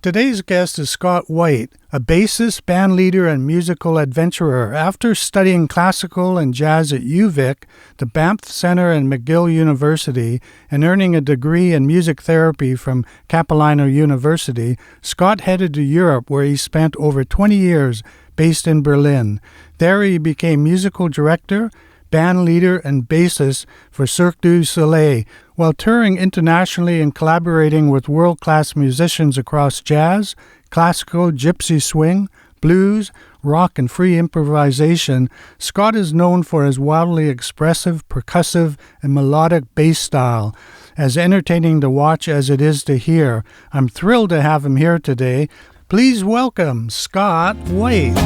Today's guest is Scott White, a bassist, bandleader, and musical adventurer. After studying classical and jazz at UVic, the Banff Centre and McGill University, and earning a degree in music therapy from Capilano University, Scott headed to Europe, where he spent over 20 years based in Berlin. There he became musical director, band leader, and bassist for Cirque du Soleil, while touring internationally and collaborating with world-class musicians across jazz, classical, gypsy swing, blues, rock, and free improvisation. Scott is known for his wildly expressive, percussive, and melodic bass style, as entertaining to watch as it is to hear. I'm thrilled to have him here today. Please welcome Scott White.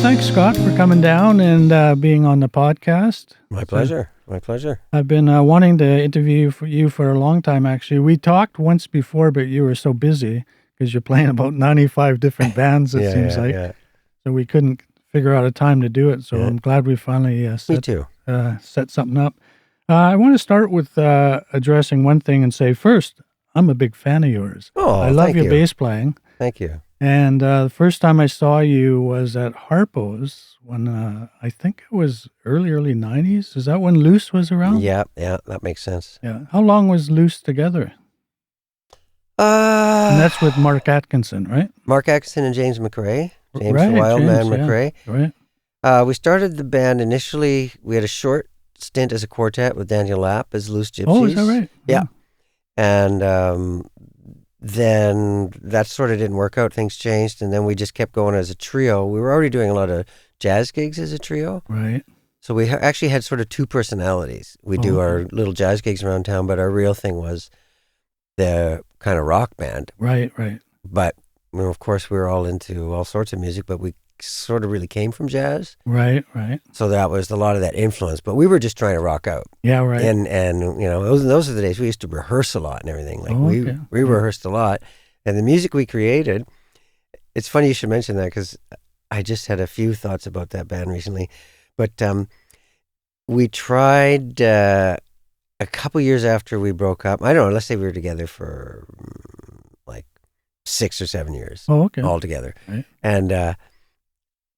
Thanks, Scott, for coming down and being on the podcast. My pleasure. My pleasure. I've been wanting to interview you for a long time, actually. We talked once before, but you were so busy because you're playing about 95 different bands, it seems like. Yeah. So we couldn't figure out a time to do it. So I'm glad we finally set something up. I want to start with addressing one thing and say, first, I'm a big fan of yours. Oh, I love your bass playing. Thank you. And the first time I saw you was at Harpo's when I think it was early 90s. Is that when Loose was around? Yeah, that makes sense. Yeah. How long was Loose together? And that's with Mark Atkinson, right? Mark Atkinson and James McRae. James right, the Wild Man yeah. McRae. Right. We started the band initially. We had a short stint as a quartet with Daniel Lapp as Loose Gypsies. Oh, is that right? Yeah. And then that sort of didn't work out. Things changed, and then we just kept going as a trio. We were already doing a lot of jazz gigs as a trio. Right. So we actually had sort of two personalities. We do our little jazz gigs around town, but our real thing was the kind of rock band. Right. But, of course, we were all into all sorts of music, but we sort of really came from jazz. Right. So that was a lot of that influence, but we were just trying to rock out. Yeah, right. And those are the days we used to rehearse a lot and everything. Like we rehearsed a lot, and the music we created. It's funny you should mention that because I just had a few thoughts about that band recently, but we tried a couple years after we broke up. I don't know. Let's say we were together for like 6 or 7 years. All together, right. And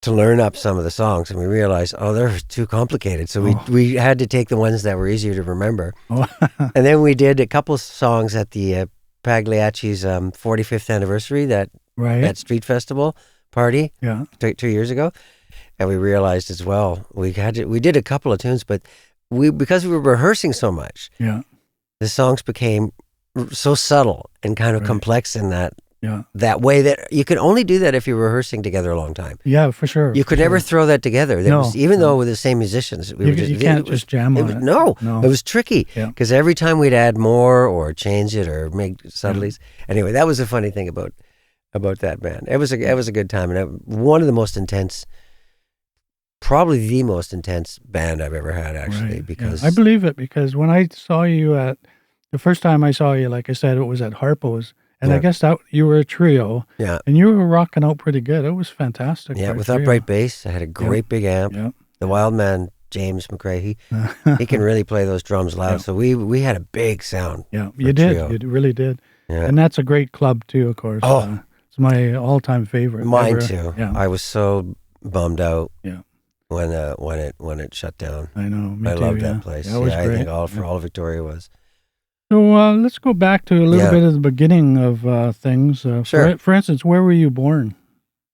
to learn up some of the songs, and we realized, they're too complicated. So we had to take the ones that were easier to remember. And then we did a couple songs at the Pagliacci's 45th anniversary, that street festival party 2 years ago. And we realized as well, we did a couple of tunes, but because we were rehearsing so much, the songs became so subtle and kind of complex in that way that you could only do that if you're rehearsing together a long time. Yeah, for sure. You could never throw that together. Even though with the same musicians, you can't just jam on it. No, it was tricky because every time we'd add more or change it or make subtleties. Anyway, that was a funny thing about that band. It was a good time, and one of the most intense, probably the most intense band I've ever had, actually. Right. Because I believe it, because when I saw you the first time I saw you, like I said, it was at Harpo's. And I guess that you were a trio, and you were rocking out pretty good. It was fantastic. Yeah, with upright bass, I had a great big amp. Yeah. The Wild Man, James McRae, he can really play those drums loud. Yeah. So we had a big sound. Yeah, you did. Trio. You really did. Yeah. And that's a great club too, of course. It's my all-time favorite. Mine too. Yeah. I was so bummed out. Yeah. When it shut down. I know. I loved that place. That was great. I think all Victoria was. So let's go back to a little bit of the beginning of things. Sure. For instance, where were you born?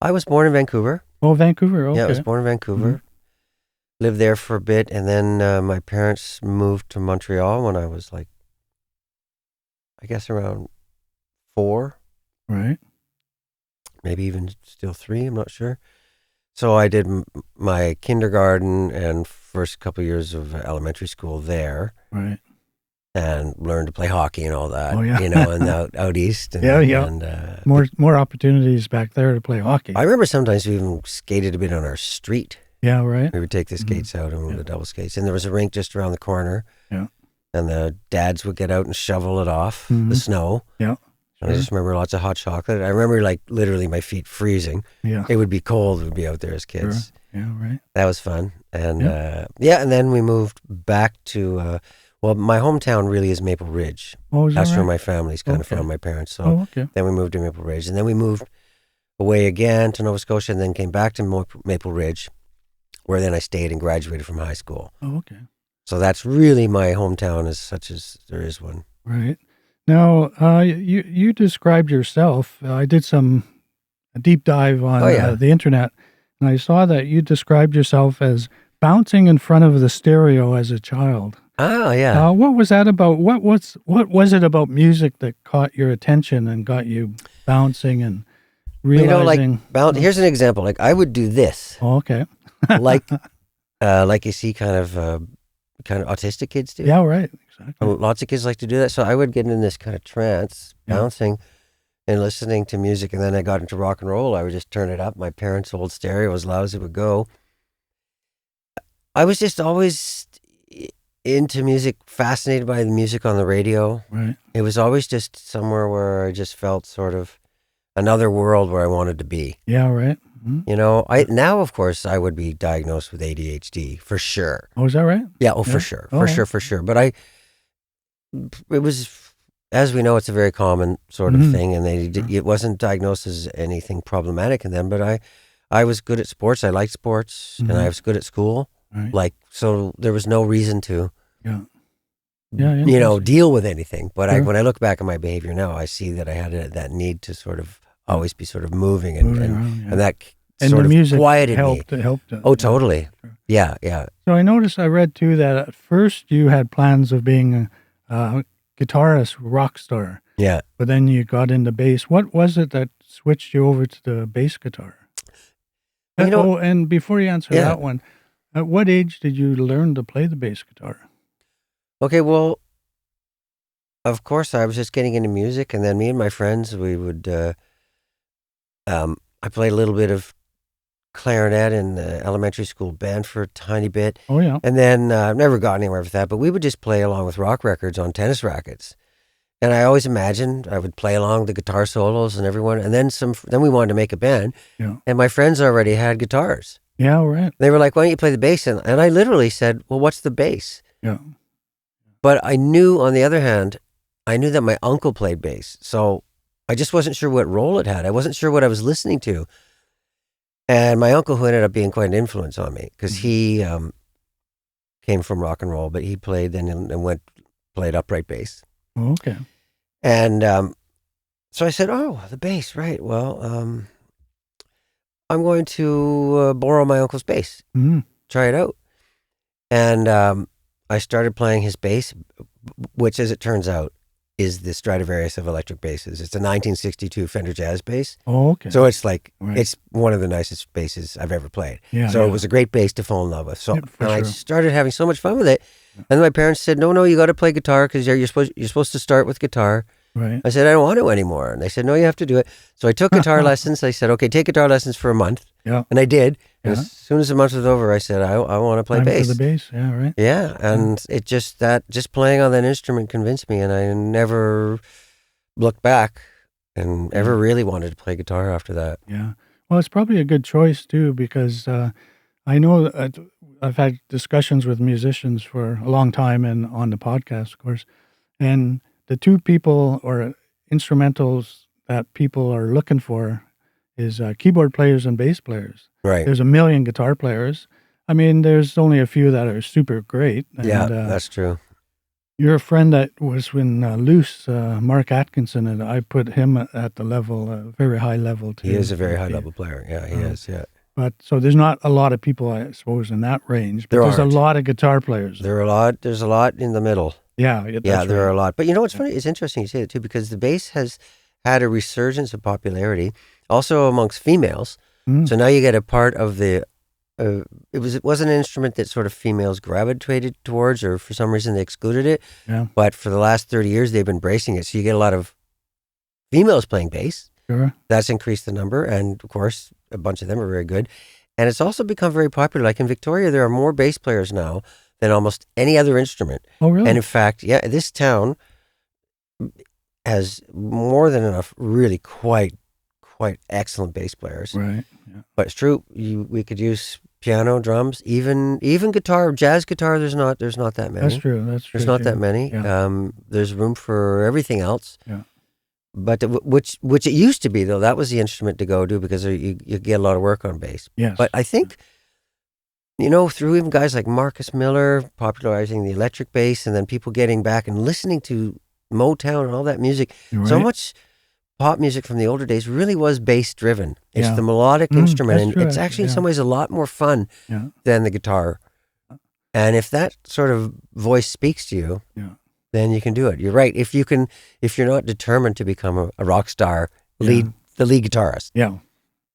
I was born in Vancouver. Oh, Vancouver. Okay. Yeah, I was born in Vancouver. Mm-hmm. Lived there for a bit, and then my parents moved to Montreal when I was like, I guess around 4. Right. Maybe even still 3, I'm not sure. So I did my kindergarten and first couple of years of elementary school there. Right. And learned to play hockey and all that, and out east. And, And, more opportunities back there to play hockey. I remember sometimes we even skated a bit on our street. Yeah, right. We would take the skates out and move the double skates. And there was a rink just around the corner. Yeah. and the dads would get out and shovel it off the snow. Yeah. And I just remember lots of hot chocolate. I remember like literally my feet freezing. Yeah. It would be cold. We'd be out there as kids. Sure. Yeah, right. That was fun. And and then we moved back to, my hometown really is Maple Ridge. Oh, is that That's right? where my family's kind of from, my parents. So okay. then we moved to Maple Ridge. And then we moved away again to Nova Scotia and then came back to Maple Ridge, where then I stayed and graduated from high school. Oh, okay. So that's really my hometown, as such as there is one. Right. Now, you described yourself. I did a deep dive on the internet, and I saw that you described yourself as bouncing in front of the stereo as a child. Oh, yeah. What was that about? What was it about music that caught your attention and got you bouncing and realizing? Here's an example. Like I would do this. Oh, okay. like you see kind of autistic kids do. Yeah, right. Exactly. Lots of kids like to do that. So I would get in this kind of trance, bouncing and listening to music. And then I got into rock and roll. I would just turn it up. My parents' old stereo, as loud as it would go. I was just always into music, fascinated by the music on the radio. Right. It was always just somewhere where I just felt sort of another world where I wanted to be. Yeah, right. Mm-hmm. You know, now, of course, I would be diagnosed with ADHD for sure. Oh, is that right? Yeah, for sure. For sure. But it was, as we know, it's a very common sort of thing, and it wasn't diagnosed as anything problematic in them, but I was good at sports. I liked sports, and I was good at school. Right. So there was no reason to, deal with anything. But when I look back at my behavior now, I see that I had that need to sort of always be sort of moving and that sort of music quieted helped. me. It helped. Oh, totally. Sure. Yeah. So I read too that at first you had plans of being a guitarist, rock star. Yeah. But then you got into bass. What was it that switched you over to the bass guitar? And before you answer that one, at what age did you learn to play the bass guitar? Okay, well, of course, I was just getting into music, and then me and my friends, we would, I played a little bit of clarinet in the elementary school band for a tiny bit. Oh, yeah. And then I've never got anywhere with that, but we would just play along with rock records on tennis rackets. And I always imagined I would play along the guitar solos and everyone. And then then we wanted to make a band. Yeah. And my friends already had guitars. Yeah, right. They were like, why don't you play the bass? And I literally said, well, what's the bass? Yeah. But I knew, on the other hand, that my uncle played bass. So I just wasn't sure what role it had. I wasn't sure what I was listening to. And my uncle, who ended up being quite an influence on me, because he came from rock and roll, but he played and played upright bass. Oh, okay. And so I said, oh, the bass, right. Well, I'm going to borrow my uncle's bass, try it out. And I started playing his bass, which, as it turns out, is the Stradivarius of electric basses. It's a 1962 Fender Jazz bass. Oh, okay. So it's it's one of the nicest basses I've ever played. Yeah, so it was a great bass to fall in love with. So I sure. started having so much fun with it. And then my parents said, no, you got to play guitar because you're supposed to start with guitar. Right. I said, I don't want to anymore. And they said, no, you have to do it. So I took guitar lessons. I said, okay, take guitar lessons for a month. Yeah. And I did. And as soon as the month was over, I said, I want to play bass. For the bass, yeah, right. Yeah, and it just playing on that instrument convinced me, and I never looked back and ever really wanted to play guitar after that. Yeah. Well, it's probably a good choice too, because I know I've had discussions with musicians for a long time and on the podcast, of course, and the two people or instrumentals that people are looking for is keyboard players and bass players. Right. There's a million guitar players. I mean, there's only a few that are super great. And, that's true. You're a friend that was in Loose, Mark Atkinson, and I put him at the level, very high level too. He is a very high level player. Yeah, he is. Yeah. But so there's not a lot of people, I suppose, in that range. But there's a lot of guitar players. There's a lot in the middle. Yeah, there are a lot. But you know what's funny? It's interesting you say that too, because the bass has had a resurgence of popularity, also amongst females. So now you get a part of the. It wasn't an instrument that sort of females gravitated towards, or for some reason they excluded it. Yeah. But for the last 30 years, they've been embracing it. So you get a lot of females playing bass. Sure. That's increased the number, and of course, a bunch of them are very good. And it's also become very popular. Like in Victoria, there are more bass players now than almost any other instrument. Oh, really? And in fact, this town has more than enough really quite excellent bass players. Right. Yeah. But it's true, we could use piano, drums, even guitar, jazz guitar. There's not that many. That's true. There's not that many. Yeah. There's room for everything else. Yeah. But which it used to be, though, that was the instrument to go do because you get a lot of work on bass. Yes. But I think, through even guys like Marcus Miller popularizing the electric bass, and then people getting back and listening to Motown and all that music, so much pop music from the older days really was bass driven. It's the melodic instrument, and it's actually in some ways a lot more fun than the guitar. And if that sort of voice speaks to you, then you can do it. You're right. If you're not determined to become a rock star, the lead guitarist. Yeah.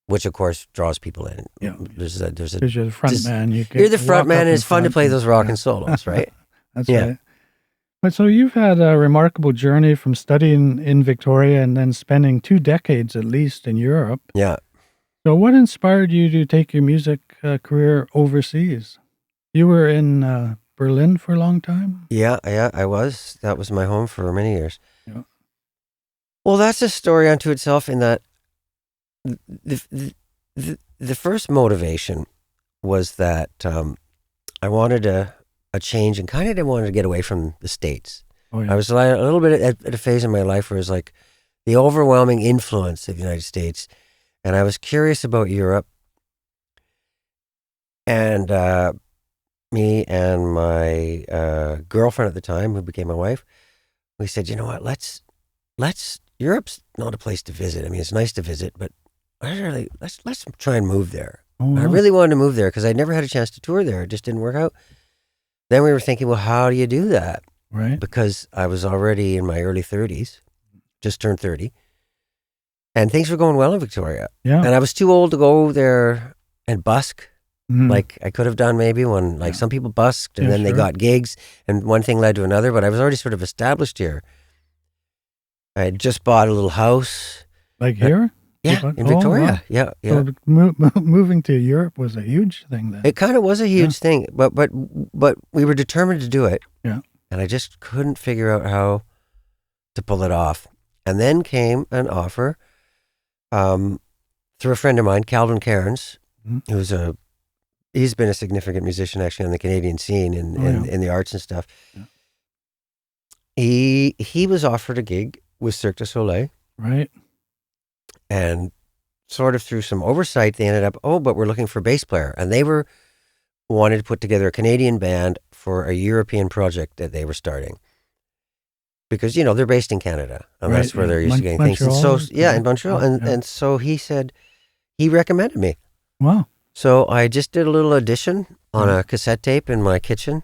Which of course draws people in. Yeah. There's because you're the front man. You're the front man, and it's fun to play those rockin' solos, right? That's right. But so you've had a remarkable journey from studying in Victoria and then spending 2 decades at least in Europe. Yeah. So what inspired you to take your music career overseas? You were in Berlin for a long time? Yeah, I was. That was my home for many years. Yeah. Well, that's a story unto itself in that the first motivation was that I wanted a change and kind of wanted to get away from the States. Oh, yeah. I was a little bit at a phase in my life where it was like the overwhelming influence of the United States, and I was curious about Europe. And me and my girlfriend at the time, who became my wife, we said, you know what, let's Europe's not a place to visit. I mean, it's nice to visit, but let's try and move there. Oh, wow. I really wanted to move there because I'd never had a chance to tour there. It just didn't work out. Then we were thinking, well, how do you do that? Right. Because I was already in my early 30s, just turned 30, and things were going well in Victoria. Yeah. And I was too old to go there and busk. Mhm. Like I could have done maybe when, like some people busked and then they got gigs and one thing led to another, but I was already sort of established here. I had just bought a little house. Like here? Yeah, in Victoria. Wow. Yeah. So moving to Europe was a huge thing then. It kind of was a huge thing, but we were determined to do it. Yeah. And I just couldn't figure out how to pull it off. And then came an offer through a friend of mine, Calvin Cairns, he's been a significant musician actually on the Canadian scene in the arts and stuff. Yeah. He was offered a gig with Cirque du Soleil. Right. And sort of through some oversight, they ended up, but we're looking for a bass player. And they wanted to put together a Canadian band for a European project that they were starting. Because, they're based in Canada. And that's where they're used to getting things. And so, in Montreal. And so he said, he recommended me. Wow. So I just did a little audition on a cassette tape in my kitchen.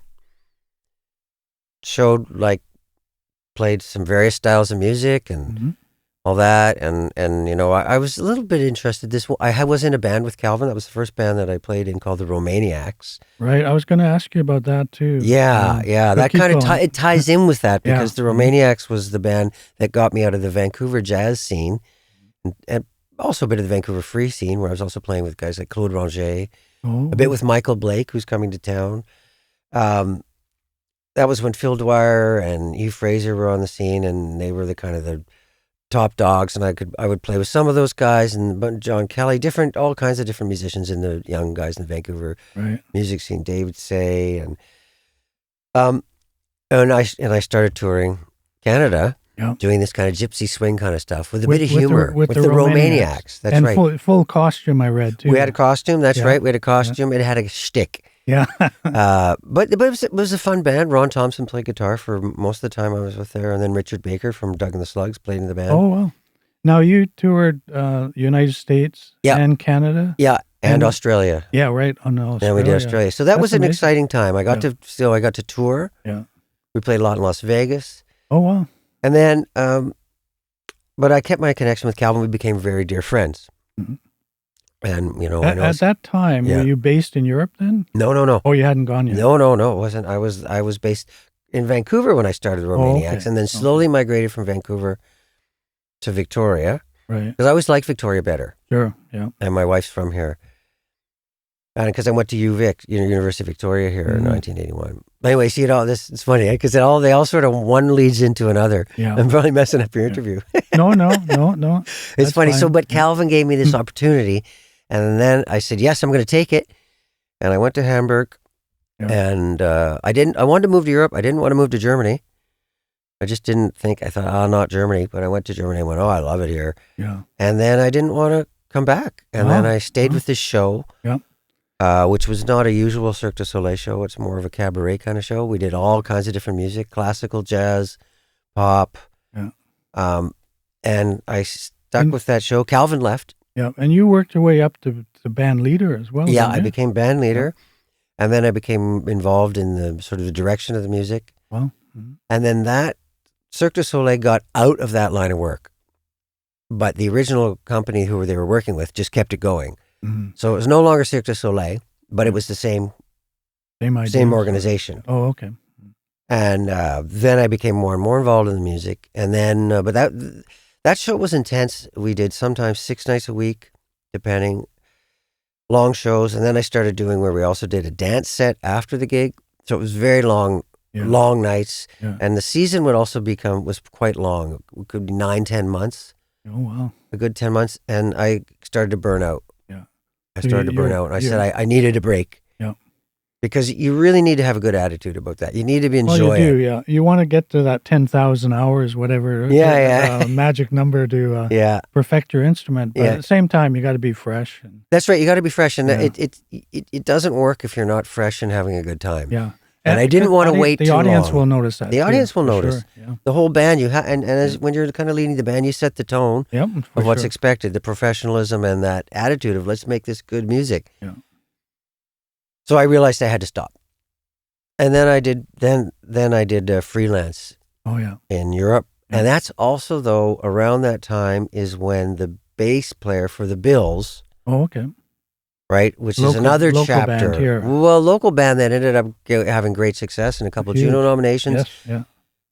Played some various styles of music and all that. And I was a little bit interested. I was in a band with Calvin. That was the first band that I played in called the Romaniacs. Right. I was going to ask you about that too. Yeah. That kind of it ties in with that because the Romaniacs was the band that got me out of the Vancouver jazz scene and also a bit of the Vancouver free scene where I was also playing with guys like Claude Ranger, a bit with Michael Blake, who's coming to town. That was when Phil Dwyer and Hugh Fraser were on the scene, and they were the kind of the top dogs. And I would play with some of those guys and John Kelly, all kinds of different musicians in the young guys in the Vancouver music scene. David Say and I started touring Canada. Yeah. Doing this kind of gypsy swing kind of stuff with a bit of humor with the Romaniacs. That's right. And full costume, I read too. We had a costume. That's right. We had a costume. It had a shtick. Yeah. But it was a fun band. Ron Thompson played guitar for most of the time I was with there, and then Richard Baker from Doug and the Slugs played in the band. Oh wow! Now you toured United States and Canada. Yeah, and Australia. Yeah, right. On Australia. And we did Australia. So that's was an exciting time. I got to tour. Yeah. We played a lot in Las Vegas. Oh wow! And then, but I kept my connection with Calvin. We became very dear friends. Mm-hmm. And, at that time, were you based in Europe then? No. Oh, you hadn't gone yet? No, it wasn't. I was based in Vancouver when I started the Romaniacs, and then slowly migrated from Vancouver to Victoria. Right. Because I always liked Victoria better. Sure, yeah. And my wife's from here. And because I went to UVic, University of Victoria here in 1981. Anyway, see, it's funny because they all sort of one leads into another. Yeah. I'm probably messing up your interview. No. It's funny. Fine. So, but Calvin gave me this opportunity, and then I said, yes, I'm going to take it. And I went to Hamburg, and I wanted to move to Europe. I didn't want to move to Germany. I just didn't think, I thought, not Germany. But I went to Germany and went, I love it here. Yeah. And then I didn't want to come back. And then I stayed with this show. Yeah. Which was not a usual Cirque du Soleil show. It's more of a cabaret kind of show. We did all kinds of different music, classical, jazz, pop. Yeah. And I stuck with that show. Calvin left. Yeah. And you worked your way up to band leader as well. Yeah, I became band leader. Yeah. And then I became involved in the sort of the direction of the music. Wow. And then that Cirque du Soleil got out of that line of work. But the original company who they were working with just kept it going. Mm-hmm. So it was no longer Cirque du Soleil, but it was the same organization. Oh, okay. And then I became more and more involved in the music. And then, but that show was intense. We did sometimes 6 nights a week, depending, long shows. And then I started doing where we also did a dance set after the gig. So it was very long nights. Yeah. And the season was quite long. It could be 9-10 months. Oh, wow. A good 10 months. And I started to burn out. I started to burn out, and I said I needed a break. Yeah. Because you really need to have a good attitude about that. You need to be enjoying it. You do, yeah. You want to get to that 10,000 hours, whatever. Magic number to perfect your instrument. But at the same time, you got to be fresh. That's right. You got to be fresh, and it doesn't work if you're not fresh and having a good time. Yeah. And I didn't want to wait too long. The audience will notice that. The audience will notice. Sure. Yeah. The whole band, when you're kind of leading the band, you set the tone of what's expected, the professionalism and that attitude of let's make this good music. Yeah. So I realized I had to stop. And then I did freelance. Oh yeah. In Europe. Yeah. And that's also, though, around that time is when the bass player for the Bills. Oh, okay. Right, which is another chapter. Band here. Well, local band that ended up having great success and a couple of Juno nominations. Yes, yeah.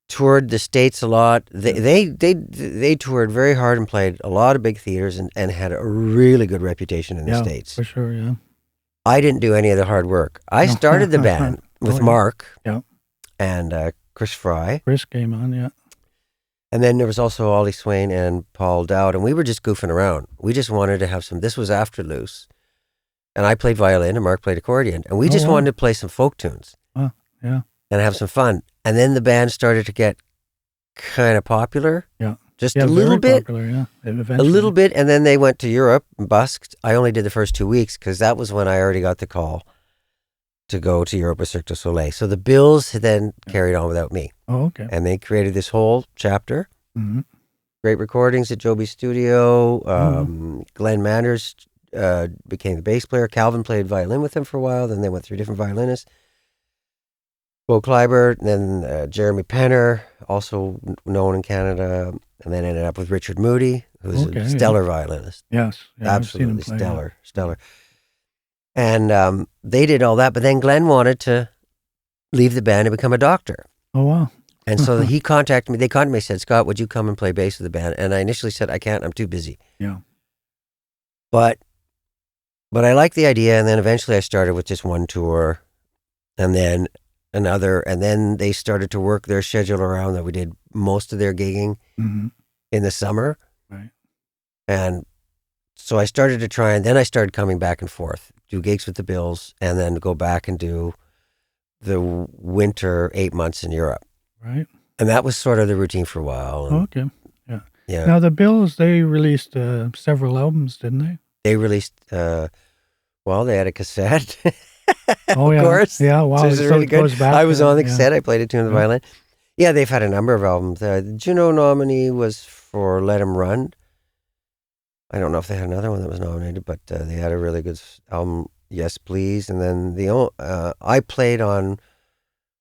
Toured the States a lot. They toured very hard and played a lot of big theaters and had a really good reputation in the States. For sure, yeah. I didn't do any of the hard work. I started the band with Mark and Chris Fry. Chris came on, yeah. And then there was also Ollie Swain and Paul Dowd, and we were just goofing around. We just wanted to have some. This was after Loose. And I played violin and Mark played accordion. And we just wanted to play some folk tunes. Oh, yeah. And have some fun. And then the band started to get kind of popular. Yeah. Just a little bit. Popular, yeah. Eventually. A little bit. And then they went to Europe and busked. I only did the first 2 weeks because that was when I already got the call to go to Europe with Cirque du Soleil. So the Bills then carried on without me. Oh, okay. And they created this whole chapter. Mm-hmm. Great recordings at Joby's studio. Glenn Manders became the bass player. Calvin played violin with him for a while. Then they went through different violinists. Bo Kleibert, and then Jeremy Penner, also known in Canada, and then ended up with Richard Moody, who's a stellar violinist. Yes. Absolutely stellar. And they did all that, but then Glenn wanted to leave the band and become a doctor. Oh, wow. And so they contacted me, said, Scott, would you come and play bass with the band? And I initially said, I can't, I'm too busy. Yeah. But I liked the idea, and then eventually I started with just one tour, and then another, and then they started to work their schedule around that. We did most of their gigging in the summer. Right. And so I started to try, and then I started coming back and forth, do gigs with the Bills, and then go back and do the winter 8 months in Europe. Right. And that was sort of the routine for a while. And, okay. Yeah. Now the Bills, they released several albums, didn't they? They released, they had a cassette. Of Oh, yeah. course. Yeah, wow. So it was really good. Goes back I was on the cassette. I played a tune on the violin. Yeah, they've had a number of albums. The Juno nominee was for Let 'Em Run. I don't know if they had another one that was nominated, but they had a really good album, Yes Please. And then I played on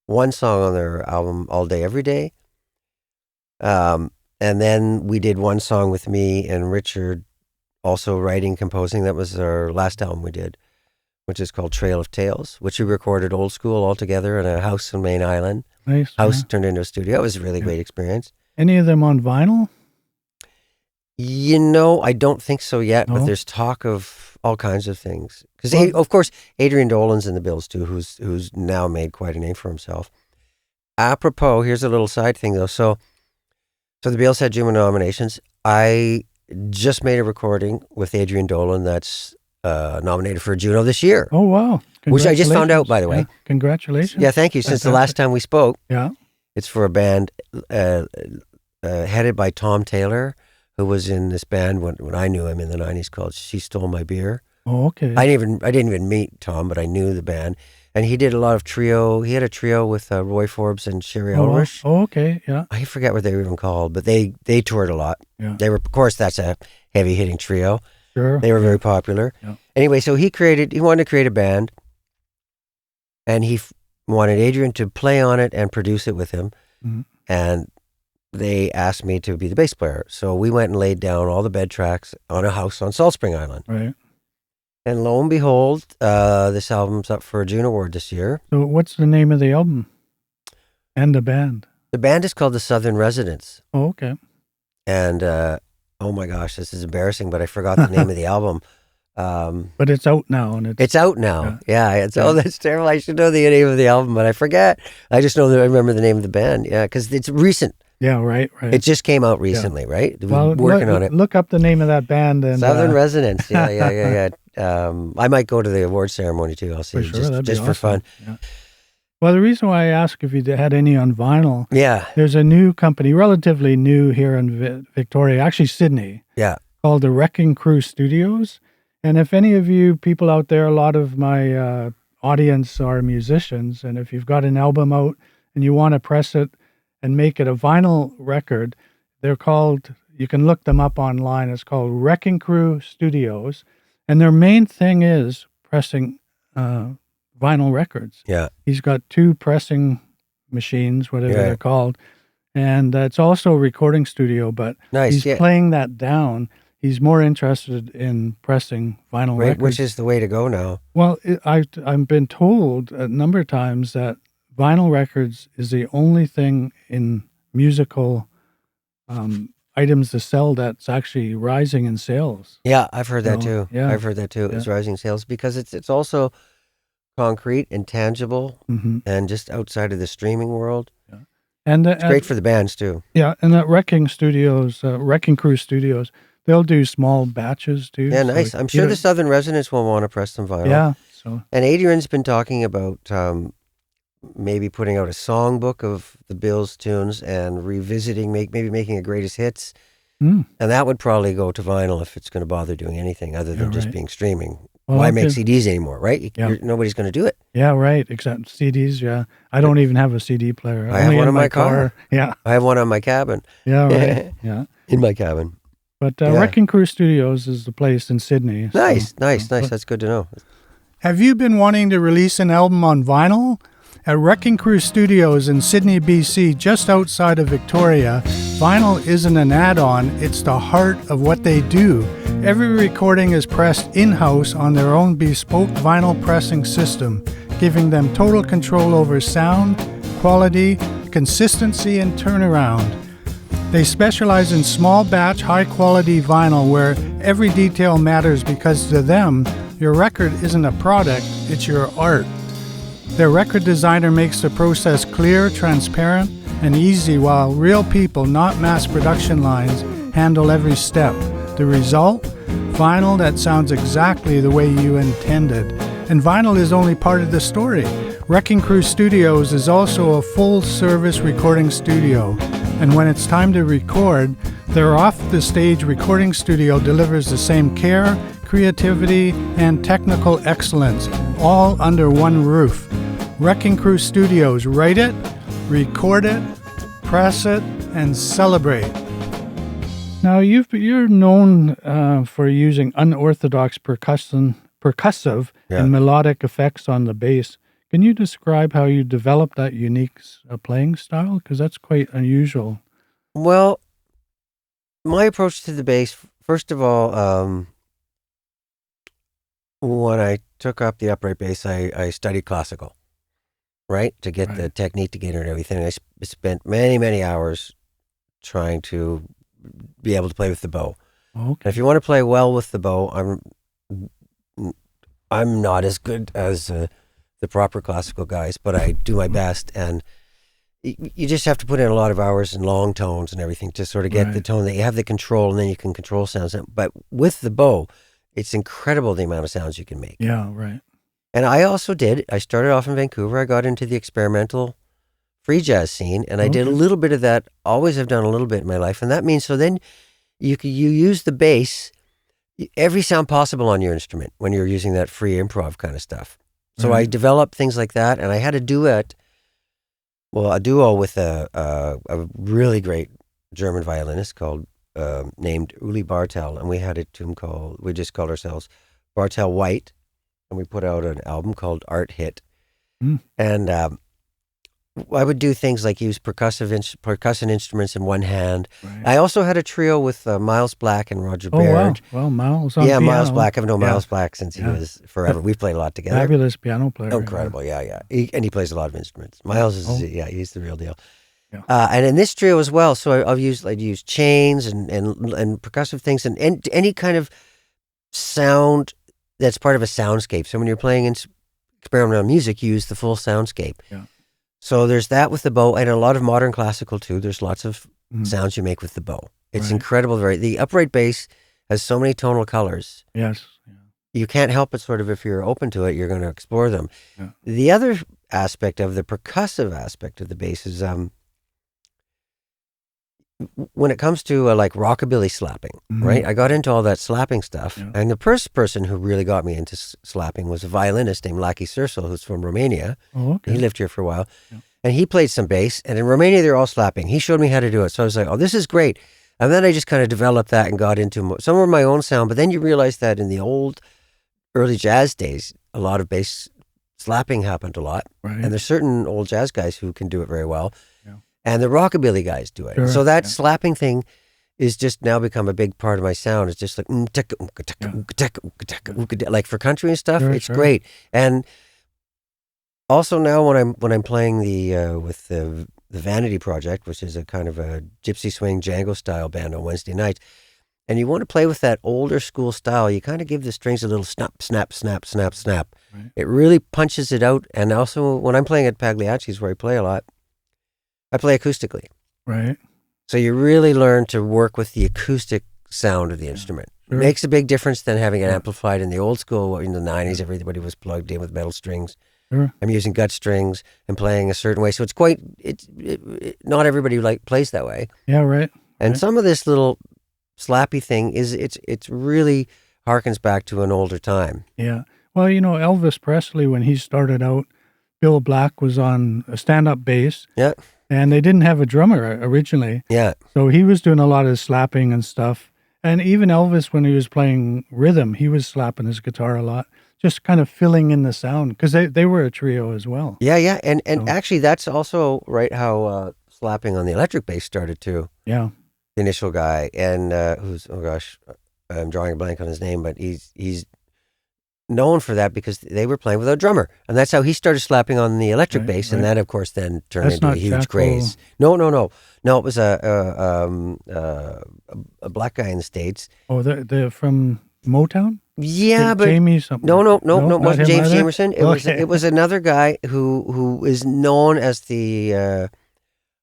one song on their album, All Day, Every Day. And then we did one song with me and Richard, also writing, composing. That was our last album we did, which is called Trail of Tales, which we recorded old school all together in a house on Main Island. Nice. House turned into a studio. It was a really great experience. Any of them on vinyl? I don't think so yet, but there's talk of all kinds of things. Because of course, Adrian Dolan's in the Bills too, who's now made quite a name for himself. Apropos, here's a little side thing though. So the Bills had Juno nominations. I just made a recording with Adrian Dolan that's nominated for a Juno this year. Oh, wow. Which I just found out, by the way. Yeah. Congratulations. Yeah, thank you. Since the last time we spoke. Yeah. It's for a band headed by Tom Taylor, who was in this band when I knew him in the 90s called She Stole My Beer. Oh, okay. I didn't even meet Tom, but I knew the band. And he did a lot of trio. He had a trio with Roy Forbes and Sherry Ulrich. Oh, okay, yeah. I forget what they were even called, but they toured a lot. Yeah. They were, of course, that's a heavy-hitting trio. Sure. They were very popular. Yeah. Anyway, so he wanted to create a band, and he wanted Adrian to play on it and produce it with him. Mm-hmm. And they asked me to be the bass player. So we went and laid down all the bed tracks on a house on Salt Spring Island. Right. And lo and behold, this album's up for a June Award this year. So what's the name of the album and the band? The band is called the Southern Residents. Oh, okay. And, oh my gosh, this is embarrassing, but I forgot the name of the album. But it's out now. And it's out now. Yeah. Oh, that's terrible. I should know the name of the album, but I forget. I just know that I remember the name of the band. Yeah, because it's recent. Yeah, right. It just came out recently, right? Well, working on it. Look up the name of that band. And Southern Residents. Yeah. I might go to the award ceremony too. I'll see. For sure, just for fun. Yeah. Well, the reason why I ask if you had any on vinyl, there's a new company, relatively new here in Victoria, actually Sydney, called the Wrecking Crew Studios. And if any of you people out there, a lot of my audience are musicians, and if you've got an album out and you want to press it and make it a vinyl record, they're called, you can look them up online, it's called Wrecking Crew Studios. And their main thing is pressing vinyl records. Yeah. He's got 2 pressing machines, whatever they're called. And it's also a recording studio, but he's playing that down. He's more interested in pressing vinyl records. Which is the way to go now. Well, I've been told a number of times that vinyl records is the only thing in musical items to sell that's actually rising in sales. Yeah, I've heard that too. Yeah. I've heard that too. It's rising sales because it's also concrete and tangible and just outside of the streaming world. Yeah. And it's great for the bands too. Yeah, and at Wrecking Crew Studios, they'll do small batches too. Yeah, nice. So I'm sure the Southern Residents will want to press some vinyl. Yeah. And Adrian's been talking about maybe putting out a songbook of the Bills tunes and revisiting, maybe making a greatest hits. And that would probably go to vinyl if it's going to bother doing anything other than just being streaming. Well, why make CDs anymore, right? Nobody's going to do it. Yeah, right. Except CDs, I don't even have a CD player. I have one in my car. Yeah. I have one on my cabin. Yeah, right. Yeah. In my cabin. But Wrecking Crew Studios is the place in Sydney. Nice. That's good to know. Have you been wanting to release an album on vinyl? At Wrecking Crew Studios in Sydney, BC, just outside of Victoria, vinyl isn't an add-on, it's the heart of what they do. Every recording is pressed in-house on their own bespoke vinyl pressing system, giving them total control over sound, quality, consistency, and turnaround. They specialize in small batch, high-quality vinyl where every detail matters because to them, your record isn't a product, it's your art. Their record designer makes the process clear, transparent, and easy while real people, not mass production lines, handle every step. The result? Vinyl that sounds exactly the way you intended. And vinyl is only part of the story. Wrecking Crew Studios is also a full-service recording studio. And when it's time to record, their off-the-stage recording studio delivers the same care, creativity, and technical excellence, all under one roof. Wrecking Crew Studios, write it, record it, press it, and celebrate. Now, you're known for using unorthodox percussive and melodic effects on the bass. Can you describe how you developed that unique playing style? Because that's quite unusual. Well, my approach to the bass, first of all, when I took up the upright bass, I studied classical, right? To get the technique to get it and everything. I spent many, many hours trying to be able to play with the bow. Okay. And if you want to play well with the bow, I'm not as good as the proper classical guys, but I do my best. And you just have to put in a lot of hours and long tones and everything to sort of get the tone that you have the control, and then you can control sounds. But with the bow, it's incredible the amount of sounds you can make. Yeah, right. And I started off in Vancouver. I got into the experimental free jazz scene, and I did a little bit of that. Always have done a little bit in my life. And that means, so then you use the bass, every sound possible on your instrument when you're using that free improv kind of stuff. So I developed things like that, and I had a duo with a really great German violinist named Uli Bartel, and we just called ourselves Bartel White, and we put out an album called Art Hit. And I would do things like use percussion instruments in one hand. Right. I also had a trio with Miles Black and Roger Baird. Wow. Well, Miles on piano. Miles Black. I've known Miles Black since he was forever. We've played a lot together. Fabulous piano player. Incredible, yeah. He plays a lot of instruments. Miles is, he's the real deal. Yeah. And in this trio as well, so I'd use chains and percussive things and any kind of sound that's part of a soundscape. So when you're playing experimental music, you use the full soundscape. Yeah. So there's that with the bow, and a lot of modern classical too. There's lots of sounds you make with the bow. It's incredible. The upright bass has so many tonal colors. Yes. Yeah. You can't help but sort of, if you're open to it, you're going to explore them. Yeah. The other aspect of the percussive aspect of the bass is when it comes to like rockabilly slapping, right? I got into all that slapping stuff, and the first person who really got me into slapping was a violinist named Laki Sirsul, who's from Romania. Oh, okay. He lived here for a while, and he played some bass, and in Romania they're all slapping. He showed me how to do it, so I was like, oh, this is great. And then I just kind of developed that and got into some of my own sound, but then you realize that in the early jazz days, a lot of bass slapping happened a lot, and there's certain old jazz guys who can do it very well. And the rockabilly guys do it. Sure, so that slapping thing is just now become a big part of my sound. It's just like, like for country and stuff, it's great. And also now when I'm playing with the Vanity Project, which is a kind of a Gypsy Swing Django style band on Wednesday nights, and you want to play with that older school style, you kind of give the strings a little snap, snap, snap, snap, snap. Right. It really punches it out. And also when I'm playing at Pagliacci's, where I play a lot, I play acoustically. Right. So you really learn to work with the acoustic sound of the instrument. Sure. Makes a big difference than having it amplified in the old school. In the 90s, everybody was plugged in with metal strings. Sure. I'm using gut strings and playing a certain way. So it's not everybody plays that way. Yeah, right. And some of this little slappy thing it's really harkens back to an older time. Yeah. Well, Elvis Presley, when he started out, Bill Black was on a stand-up bass. Yeah. And they didn't have a drummer originally. Yeah. So he was doing a lot of slapping and stuff. And even Elvis, when he was playing rhythm, he was slapping his guitar a lot, just kind of filling in the sound, because they were a trio as well. Yeah, yeah. And actually, that's also how slapping on the electric bass started too. Yeah. The initial guy, and who's, oh gosh, I'm drawing a blank on his name, but he's known for that because they were playing with a drummer, and that's how he started slapping on the electric bass, and that, of course, then turned into a huge craze. No. It was a black guy in the States. Oh, they're from Motown. Yeah, but Jamie something. No, it wasn't James Jamerson. It was another guy who is known as the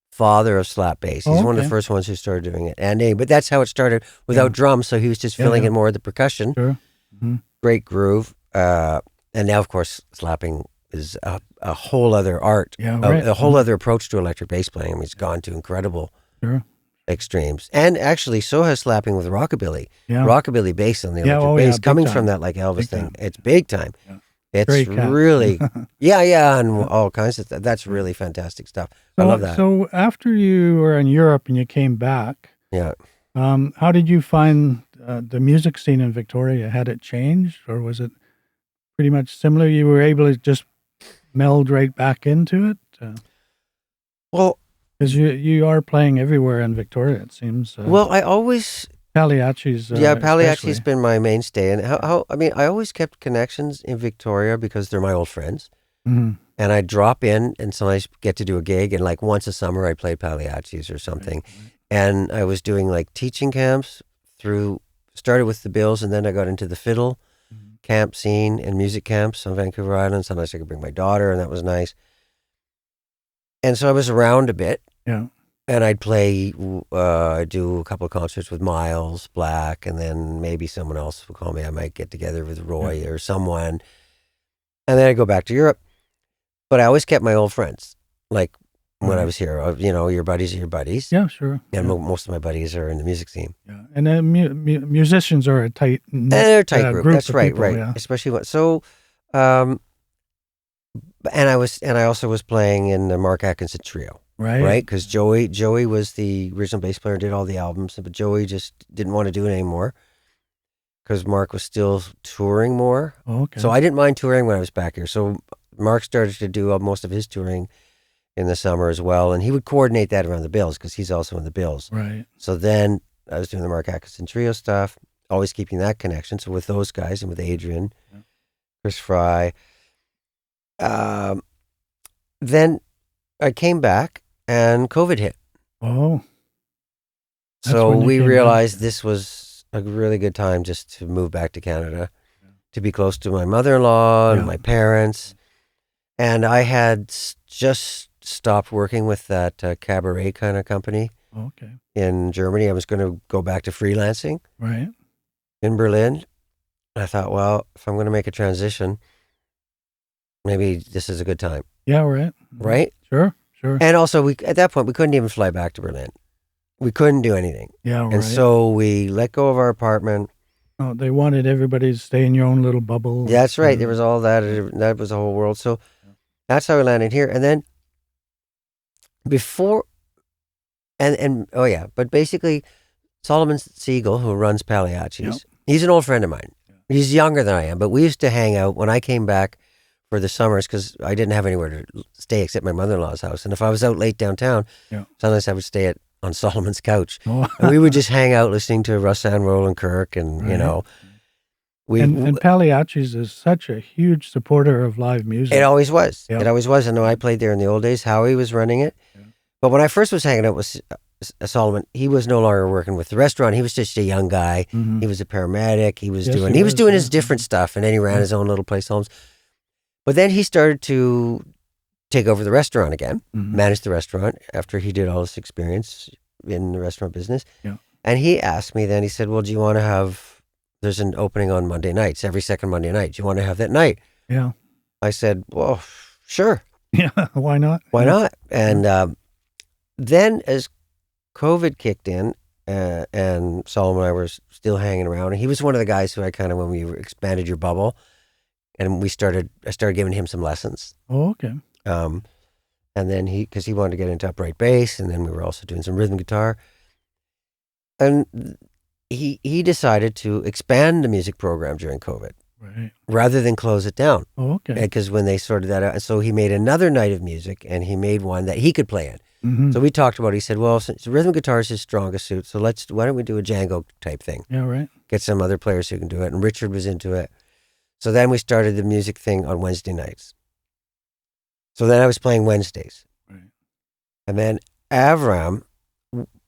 father of slap bass. He's one of the first ones who started doing it, but that's how it started without drums. So he was just filling in more of the percussion. Sure. Mm-hmm. Great groove, and now of course slapping is a whole other art, a whole other approach to electric bass playing. I mean, it's gone to incredible extremes, and actually so has slapping with rockabilly. Rockabilly bass on the electric bass coming from that like Elvis thing. It's big time. Yeah. It's really and all kinds of stuff. That's really fantastic stuff. I love that. So after you were in Europe and you came back, how did you find the music scene in Victoria? Had it changed, or was it pretty much similar? You were able to just meld right back into it? Well, because you are playing everywhere in Victoria, it seems. Well, I always... Pagliacci's. Pagliacci's been my mainstay. And I always kept connections in Victoria because they're my old friends. Mm-hmm. And I'd drop in and sometimes get to do a gig, and like once a summer I played Pagliacci's or something. Right. And I was doing like teaching camps started with the bills, and then I got into the fiddle. Mm-hmm. camp scene and music camps on Vancouver Island. Sometimes I could bring my daughter, and that was nice. And so I was around a bit. Yeah. And I'd play, I'd do a couple of concerts with Miles Black, and then maybe someone else would call me. I might get together with Roy or someone. And then I'd go back to Europe. But I always kept my old friends. Like when I was here, your buddies are your buddies. Yeah, sure. And most of my buddies are in the music scene. Yeah. And musicians are a tight they're a tight group. That's right, people, right. Yeah. Especially and I also was playing in the Mark Atkinson trio. Right, because Joey was the original bass player, did all the albums, but Joey just didn't want to do it anymore because Mark was still touring more. Oh, okay. So I didn't mind touring when I was back here. So Mark started to do most of his touring in the summer as well, and he would coordinate that around the bills because he's also in the bills. Right. So then I was doing the Mark Atkinson trio stuff, always keeping that connection. So with those guys and with Adrian, Chris Fry. Then I came back. And COVID hit. Oh. So we realized this was a really good time just to move back to Canada, to be close to my mother-in-law and my parents. And I had just stopped working with that cabaret kind of company in Germany. I was going to go back to freelancing in Berlin. I thought, well, if I'm going to make a transition, maybe this is a good time. Yeah, right. Right? Sure. Sure. And also, at that point, we couldn't even fly back to Berlin. We couldn't do anything. Yeah, right. And so we let go of our apartment. Oh, they wanted everybody to stay in your own little bubble. That's right. There was all that. That was the whole world. So that's how we landed here. And then but basically, Solomon Siegel, who runs Pagliacci's, he's an old friend of mine. He's younger than I am, but we used to hang out when I came back for the summers because I didn't have anywhere to stay except my mother-in-law's house. And if I was out late downtown, sometimes I would stay on Solomon's couch. Oh. And we would just hang out listening to Russan Roland Kirk and, and Pagliacci's is such a huge supporter of live music. It always was. It always was. I know I played there in the old days. Howie was running it. Yeah. But when I first was hanging out with Solomon, he was no longer working with the restaurant. He was just a young guy. Mm-hmm. He was a paramedic. He was doing his different stuff, and then he ran his own little place homes. But then he started to take over the restaurant again, manage the restaurant after he did all this experience in the restaurant business. Yeah. And he asked me then, he said, well, do you want to have, there's an opening on Monday nights, every second Monday night. Do you want to have that night? Yeah. I said, well, sure. Yeah, why not? Why not? And then as COVID kicked in and Solomon and I were still hanging around, and he was one of the guys who when we expanded your bubble, and I started giving him some lessons. Oh, okay. And then because he wanted to get into upright bass, and then we were also doing some rhythm guitar. And he decided to expand the music program during COVID, rather than close it down. Oh, okay. Because when they sorted that out, and so he made another night of music, and he made one that he could play in. Mm-hmm. So we talked about it. He said, well, since rhythm guitar is his strongest suit, so why don't we do a Django type thing? Yeah, right. Get some other players who can do it. And Richard was into it. So then we started the music thing on Wednesday nights. So then I was playing Wednesdays. Right. And then Avram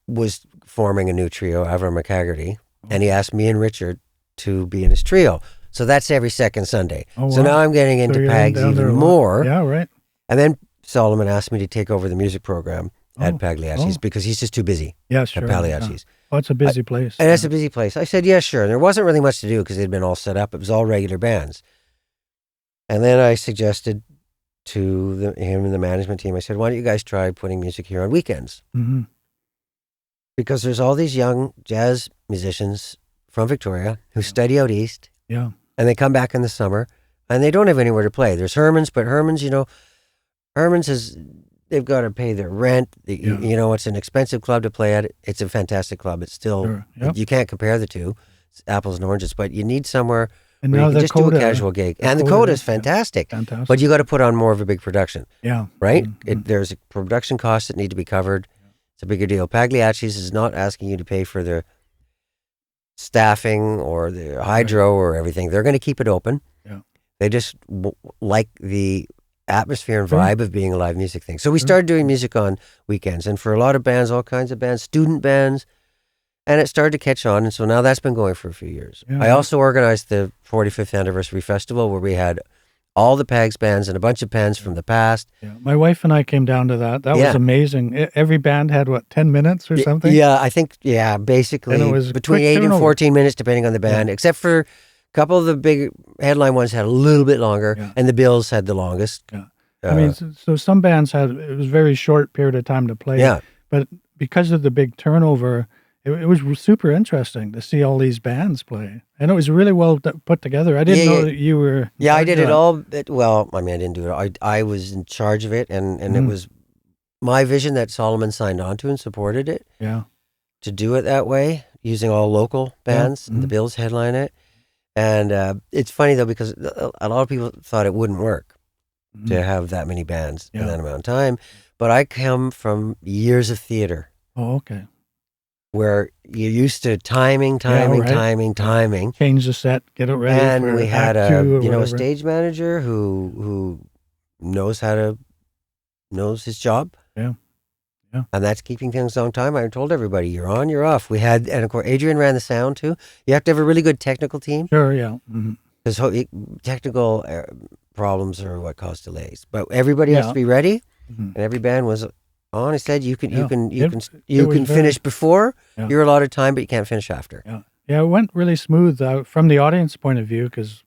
was forming a new trio, Avram McHaggerty, and he asked me and Richard to be in his trio. So that's every second Sunday. Oh, wow. So now I'm getting into Pags even more. Yeah, right. And then Solomon asked me to take over the music program at Pagliacci's because he's just too busy at Pagliacci's. Oh, it's a busy place. And it's a busy place. I said, yeah, sure. And there wasn't really much to do because they'd been all set up. It was all regular bands. And then I suggested to him and the management team, I said, why don't you guys try putting music here on weekends? Mm-hmm. Because there's all these young jazz musicians from Victoria who study out east. Yeah. And they come back in the summer and they don't have anywhere to play. There's Herman's, but Herman's, they've got to pay their rent. It's an expensive club to play at. It's a fantastic club. It's still, you can't compare the two. It's apples and oranges, but you need somewhere where you can just do a casual gig. And the Coda is fantastic. Fantastic. But you got to put on more of a big production. Yeah. Right? Mm-hmm. There's production costs that need to be covered. It's a bigger deal. Pagliacci's is not asking you to pay for their staffing or the hydro or everything. They're going to keep it open. Yeah. They just like the atmosphere and vibe of being a live music thing. So we started doing music on weekends, and for a lot of bands, all kinds of bands, student bands, And it started to catch on, and so now that's been going for a few years. Yeah. I also organized the 45th anniversary festival where we had all the Pags bands and a bunch of bands from the past. Yeah. My wife and I came down to that. That Yeah. was amazing. Every band had, 10 minutes or something? Yeah, I think, basically And it was between quick 8 and turnover. 14 minutes, depending on the band, except for a couple of the big headline ones had a little bit longer, and the Bills had the longest. Yeah. I mean, so some bands it was a very short period of time to play. Yeah. But because of the big turnover, it was super interesting to see all these bands play. And it was really well put together. I didn't know that you were... Yeah, I did it all. Well, I mean, I didn't do it. I was in charge of it, and it was my vision that Solomon signed on to and supported it. Yeah. To do it that way, using all local bands, and the Bills headline it. And it's funny, though, because a lot of people thought it wouldn't work to have that many bands in that amount of time. But I come from years of theater. Oh, okay. Where you're used to timing. Change the set, get it ready. And for we had act two or a whatever. stage manager who knows his job. Yeah. Yeah. And that's keeping things on time. I told everybody, you're on, you're off. And of course, Adrian ran the sound too. You have to have a really good technical team. Sure, yeah. Because technical problems are what cause delays. But everybody has to be ready. And every band was on. I said you can finish before your allotted time, but you can't finish after. Yeah, it went really smooth from the audience point of view because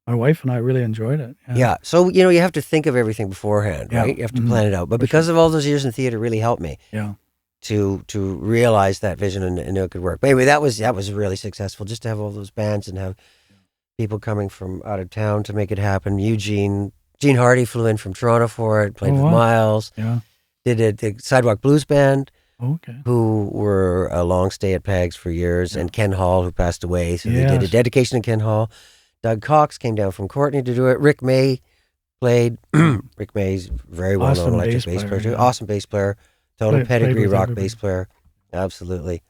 my wife and I really enjoyed it. Yeah. So you have to think of everything beforehand, right? You have to plan it out. But because of all those years in theater, it really helped me. Yeah. To realize that vision and it could work. But anyway, that was really successful. Just to have all those bands and have people coming from out of town to make it happen. Gene Hardy flew in from Toronto for it. Played with Miles. Yeah. Did the Sidewalk Blues Band, okay, who were a long stay at Pags for years, and Ken Hall, who passed away. So they did a dedication to Ken Hall. Doug Cox came down from Courtney to do it. Rick May played. Rick May's very well-known electric bass player too. Yeah. Awesome bass player. Total pedigree rock bass player. Absolutely.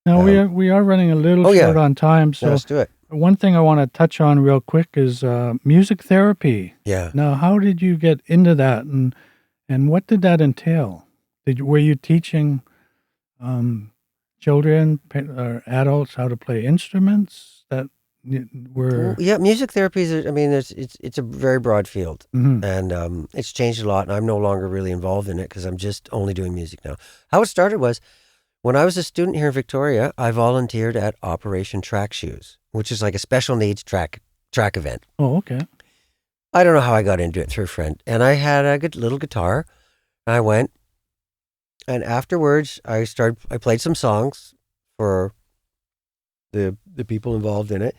Now, we are running a little short on time, so let's do it. One thing I want to touch on real quick is music therapy. Yeah. Now, how did you get into that, and what did that entail? Were you teaching children or adults how to play instruments that were? Yeah, music therapy is. I mean, it's a very broad field, and it's changed a lot. And I'm no longer really involved in it because I'm just only doing music now. How it started was when I was a student here in Victoria. I volunteered at Operation Track Shoes, which is like a special needs track event. Oh, okay. I don't know how I got into it, through a friend. And I had a good little guitar. And I went. And afterwards, I played some songs for the people involved in it.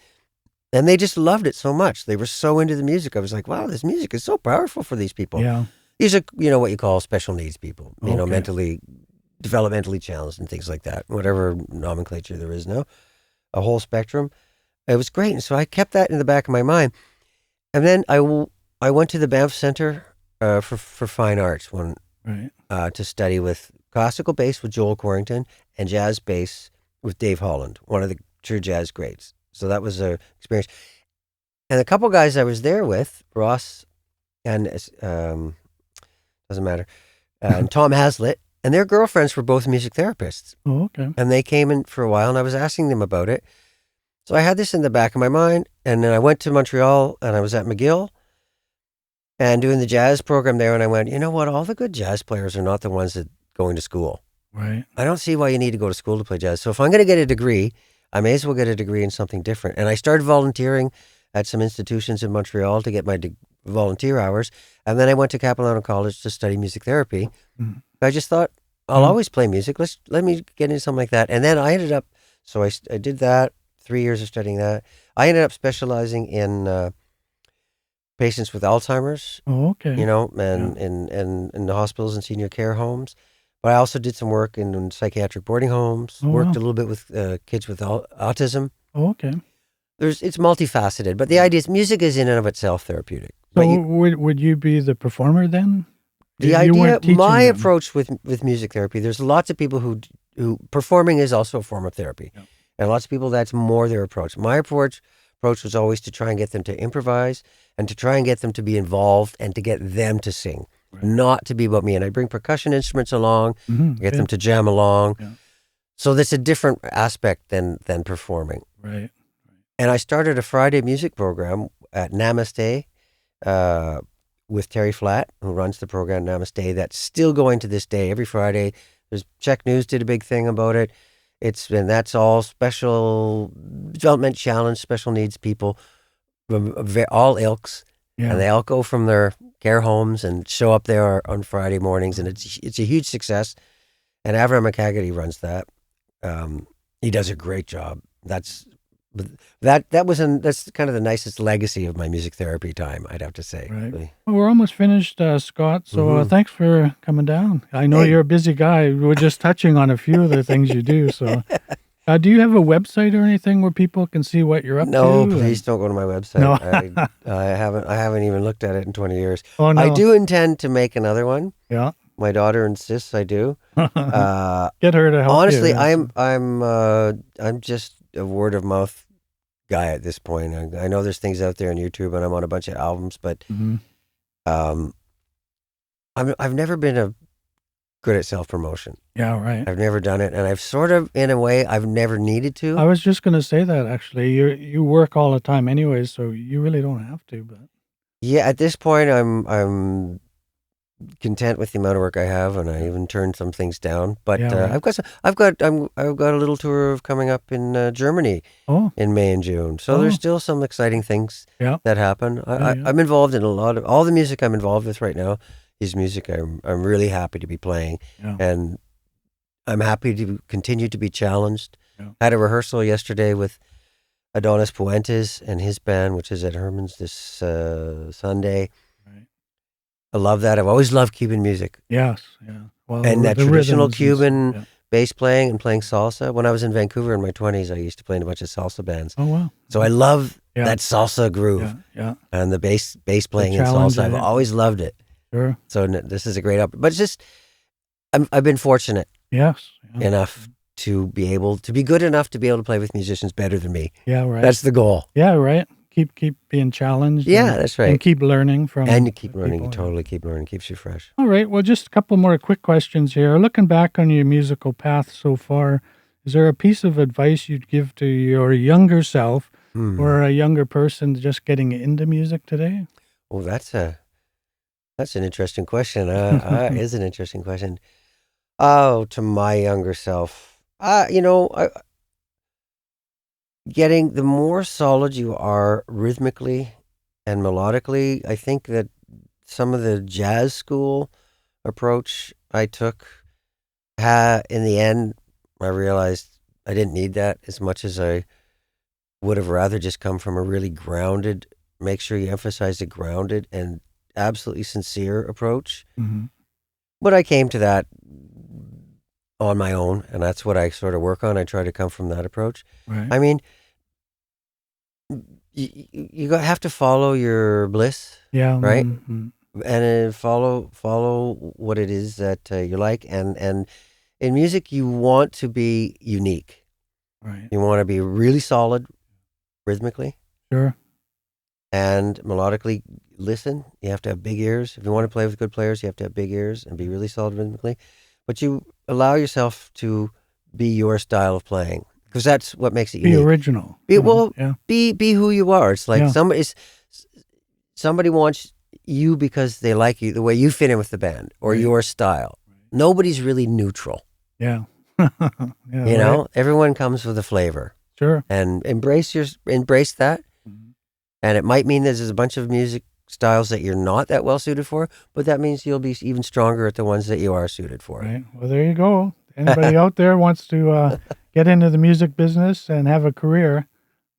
And they just loved it so much. They were so into the music. I was like, wow, this music is so powerful for these people. Yeah. These are, what you call special needs people. Mentally, developmentally challenged and things like that. Whatever nomenclature there is now. A whole spectrum. It was great. And so I kept that in the back of my mind. And then I went to the Banff Centre for Fine Arts to study with classical bass with Joel Corrington and jazz bass with Dave Holland, one of the true jazz greats. So that was an experience. And a couple guys I was there with, Ross and doesn't matter, and Tom Hazlitt, and their girlfriends were both music therapists. Oh, okay. And they came in for a while, and I was asking them about it. So I had this in the back of my mind, and then I went to Montreal, and I was at McGill, and doing the jazz program there, and I went, you know what, all the good jazz players are not the ones that going to school. Right. I don't see why you need to go to school to play jazz. So if I'm going to get a degree, I may as well get a degree in something different. And I started volunteering at some institutions in Montreal to get my volunteer hours, and then I went to Capilano College to study music therapy. I just thought, I'll always play music. Let me get into something like that. And then I ended up, so I did that, 3 years of studying that. I ended up specializing in patients with Alzheimer's. Oh, okay. And in the hospitals and senior care homes. But I also did some work in psychiatric boarding homes. Worked a little bit with kids with autism. Oh, okay. It's multifaceted, but the idea is music is in and of itself therapeutic. So would you be the performer then? The idea, my approach with music therapy, there's lots of people who performing is also a form of therapy. Yeah. And lots of people, that's more their approach. My approach was always to try and get them to improvise and to try and get them to be involved and to get them to sing, not to be about me. And I bring percussion instruments along, get them to jam along. Yeah. So that's a different aspect than performing. Right. And I started a Friday music program at Namaste with Terry Flatt, who runs the program Namaste. That's still going to this day. Every Friday, there's Czech News did a big thing about it. That's all special development challenge, special needs people from all ilks, and they all go from their care homes and show up there on Friday mornings, and it's a huge success. And Avram McHaggerty runs that. He does a great job. That's kind of the nicest legacy of my music therapy time, I'd have to say. Right. Well, we're almost finished, Scott. So thanks for coming down. I know you're a busy guy. We're just touching on a few of the things you do. So, do you have a website or anything where people can see what you're up to? No, please don't go to my website. No. I haven't even looked at it in 20 years. Oh, no. I do intend to make another one. Yeah. My daughter insists I do. Get her to help. Honestly, you. I'm just a word of mouth guy at this point. I know there's things out there on YouTube, and I'm on a bunch of albums, but I've never been good at self promotion. Yeah, right. I've never done it, and I've sort of, in a way, I've never needed to. I was just going to say that actually. You work all the time anyway, so you really don't have to. But yeah, at this point, I'm content with the amount of work I have, and I even turned some things down. But I've got a little tour coming up in Germany in May and June. So there's still some exciting things that happen. I'm involved in all the music I'm involved with right now is music I'm really happy to be playing, and I'm happy to continue to be challenged. I had a rehearsal yesterday with Adonis Puentes and his band, which is at Herman's this Sunday. I love that. I've always loved Cuban music. Yes, yeah. Well, and that traditional Cuban bass playing and playing salsa. When I was in Vancouver in my 20s, I used to play in a bunch of salsa bands. Oh, wow. So I love that salsa groove. Yeah. And the bass playing in salsa. I've always loved it. Sure. So this is a great opportunity. But it's just, I've been fortunate enough to be good enough to be able to play with musicians better than me. Yeah, right. That's the goal. Yeah, right. Keep being challenged. Yeah, that's right. And keep learning from. And you keep learning. You totally keep learning. Keeps you fresh. All right. Well, just a couple more quick questions here. Looking back on your musical path so far, is there a piece of advice you'd give to your younger self or a younger person just getting into music today? Oh, that's an interesting question. Is an interesting question. Oh, to my younger self, getting the more solid you are rhythmically and melodically, I think that some of the jazz school approach I took, in the end, I realized I didn't need that as much as I would have rather just come from a really grounded, make sure you emphasize the grounded and absolutely sincere approach. Mm-hmm. But I came to that on my own, and that's what I sort of work on. I try to come from that approach. Right. I mean, you have to follow your bliss, right? Mm-hmm. And follow what it is that you like. And in music, you want to be unique. Right. You want to be really solid rhythmically. Sure. And melodically. Listen, you have to have big ears. If you want to play with good players, you have to have big ears and be really solid rhythmically. But you allow yourself to be your style of playing, because that's what makes it unique. Be original. Be who you are. It's like somebody wants you because they like you, the way you fit in with the band or your style. Nobody's really neutral. Yeah. You know, everyone comes with a flavor. Sure. And embrace that. Mm-hmm. And it might mean there's a bunch of music styles that you're not that well suited for, but that means you'll be even stronger at the ones that you are suited for. Right. Well, there you go. Anybody out there wants to get into the music business and have a career,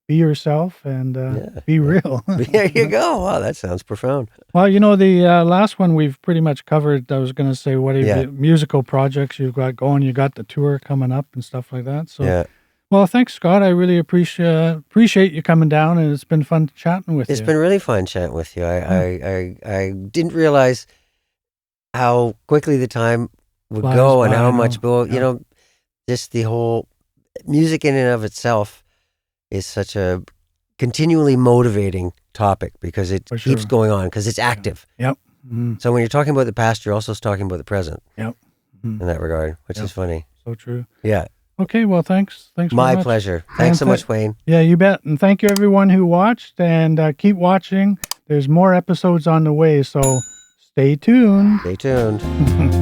be yourself and be real. There you go. Wow, that sounds profound. Well, the last one we've pretty much covered. I was going to say, what are the musical projects you've got going? You got the tour coming up and stuff like that. So, well, thanks, Scott. I really appreciate you coming down, and it's been fun chatting with you. It's been really fun chatting with you. I didn't realize how quickly the time would go and how much, just the whole music in and of itself is such a continually motivating topic because it keeps going on, because it's active. Yep. Mm-hmm. So when you're talking about the past, you're also talking about the present. Yep. Mm-hmm. In that regard, which is funny. So true. Yeah. Okay, well, thanks. Thanks My very much. pleasure. Thanks so much, Wayne. Yeah, you bet. And thank you, everyone who watched, and keep watching. There's more episodes on the way, so stay tuned. Stay tuned.